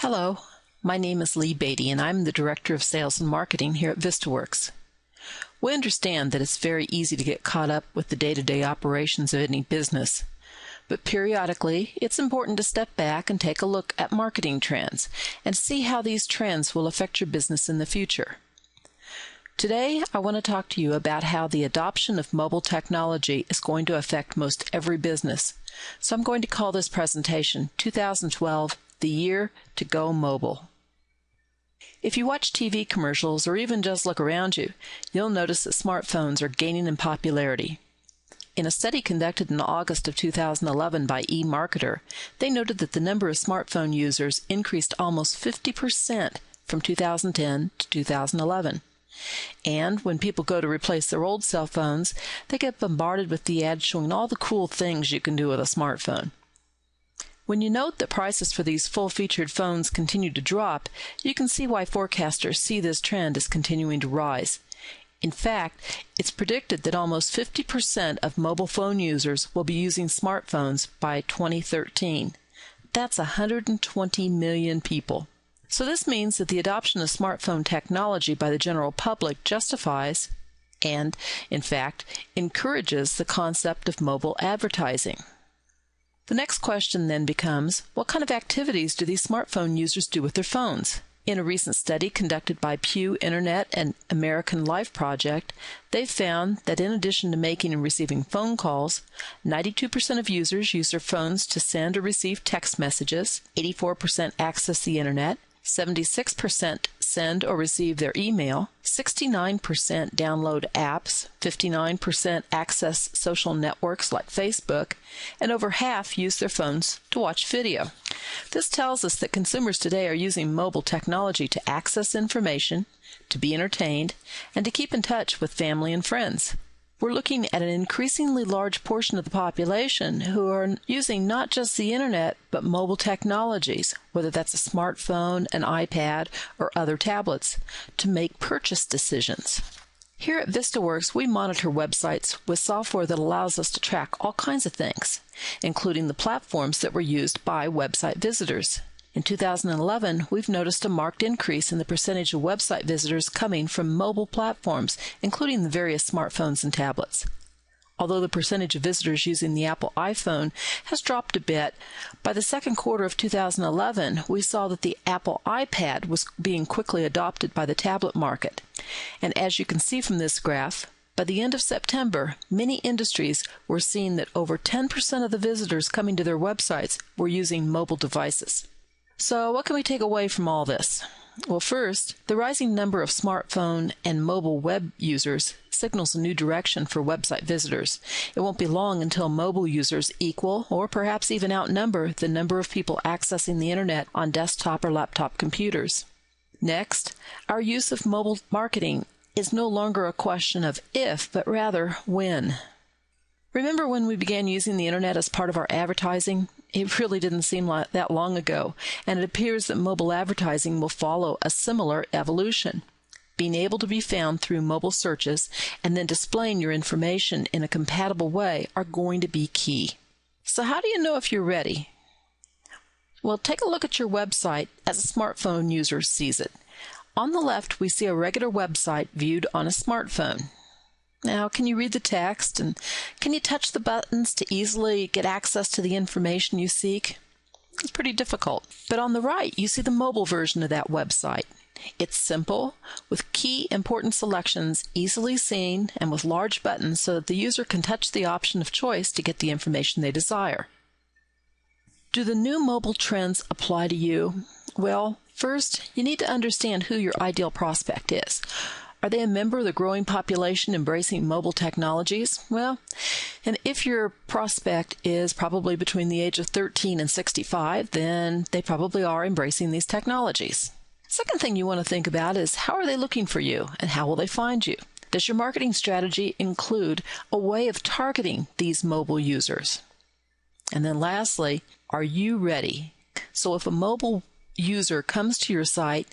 Hello, my name is Lee Beatty, and I'm the Director of Sales and Marketing here at VistaWorks. We understand that it's very easy to get caught up with the day-to-day operations of any business, but periodically it's important to step back and take a look at marketing trends and see how these trends will affect your business in the future. Today, I want to talk to you about how the adoption of mobile technology is going to affect most every business. So I'm going to call this presentation 2012, the Year to Go Mobile. If you watch TV commercials or even just look around you, you'll notice that smartphones are gaining in popularity. In a study conducted in August of 2011 by eMarketer, they noted that the number of smartphone users increased almost 50% from 2010 to 2011. And when people go to replace their old cell phones, they get bombarded with the ads showing all the cool things you can do with a smartphone. When you note that prices for these full-featured phones continue to drop, you can see why forecasters see this trend as continuing to rise. In fact, it's predicted that almost 50% of mobile phone users will be using smartphones by 2013. That's 120 million people. So this means that the adoption of smartphone technology by the general public justifies and, in fact, encourages the concept of mobile advertising. The next question then becomes, what kind of activities do these smartphone users do with their phones? In a recent study conducted by Pew Internet and American Life Project, they found that in addition to making and receiving phone calls, 92% of users use their phones to send or receive text messages, 84% access the Internet, 76% send or receive their email, 69% download apps, 59% access social networks like Facebook, and over half use their phones to watch video. This tells us that consumers today are using mobile technology to access information, to be entertained, and to keep in touch with family and friends. We're looking at an increasingly large portion of the population who are using not just the Internet, but mobile technologies, whether that's a smartphone, an iPad, or other tablets, to make purchase decisions. Here at VistaWorks, we monitor websites with software that allows us to track all kinds of things, including the platforms that were used by website visitors. In 2011, we've noticed a marked increase in the percentage of website visitors coming from mobile platforms, including the various smartphones and tablets. Although the percentage of visitors using the Apple iPhone has dropped a bit, by the second quarter of 2011, we saw that the Apple iPad was being quickly adopted by the tablet market. And as you can see from this graph, by the end of September, many industries were seeing that over 10% of the visitors coming to their websites were using mobile devices. So what can we take away from all this? Well, first, the rising number of smartphone and mobile web users signals a new direction for website visitors. It won't be long until mobile users equal or perhaps even outnumber the number of people accessing the Internet on desktop or laptop computers. Next, our use of mobile marketing is no longer a question of if, but rather when. Remember when we began using the Internet as part of our advertising? It really didn't seem like that long ago, and it appears that mobile advertising will follow a similar evolution. Being able to be found through mobile searches and then displaying your information in a compatible way are going to be key. So how do you know if you're ready? Well, take a look at your website as a smartphone user sees it. On the left, we see a regular website viewed on a smartphone. Now, can you read the text and can you touch the buttons to easily get access to the information you seek? It's pretty difficult. But on the right, you see the mobile version of that website. It's simple, with key important selections easily seen and with large buttons so that the user can touch the option of choice to get the information they desire. Do the new mobile trends apply to you? Well, first, you need to understand who your ideal prospect is. Are they a member of the growing population embracing mobile technologies? Well, and if your prospect is probably between the age of 13 and 65, then they probably are embracing these technologies. Second thing you want to think about is how are they looking for you and how will they find you? Does your marketing strategy include a way of targeting these mobile users? And then lastly, are you ready? So if a mobile user comes to your site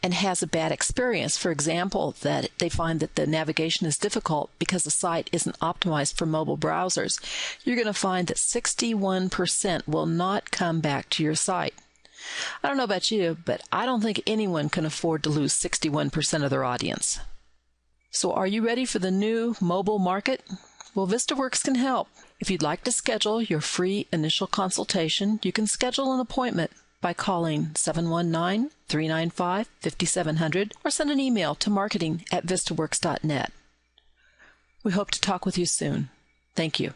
and has a bad experience, for example, that they find that the navigation is difficult because the site isn't optimized for mobile browsers, you're going to find that 61% will not come back to your site. I don't know about you, but I don't think anyone can afford to lose 61% of their audience. So are you ready for the new mobile market? Well, VistaWorks can help. If you'd like to schedule your free initial consultation, you can schedule an appointment by calling 719-395-5700 or send an email to marketing@vistaworks.net. We hope to talk with you soon. Thank you.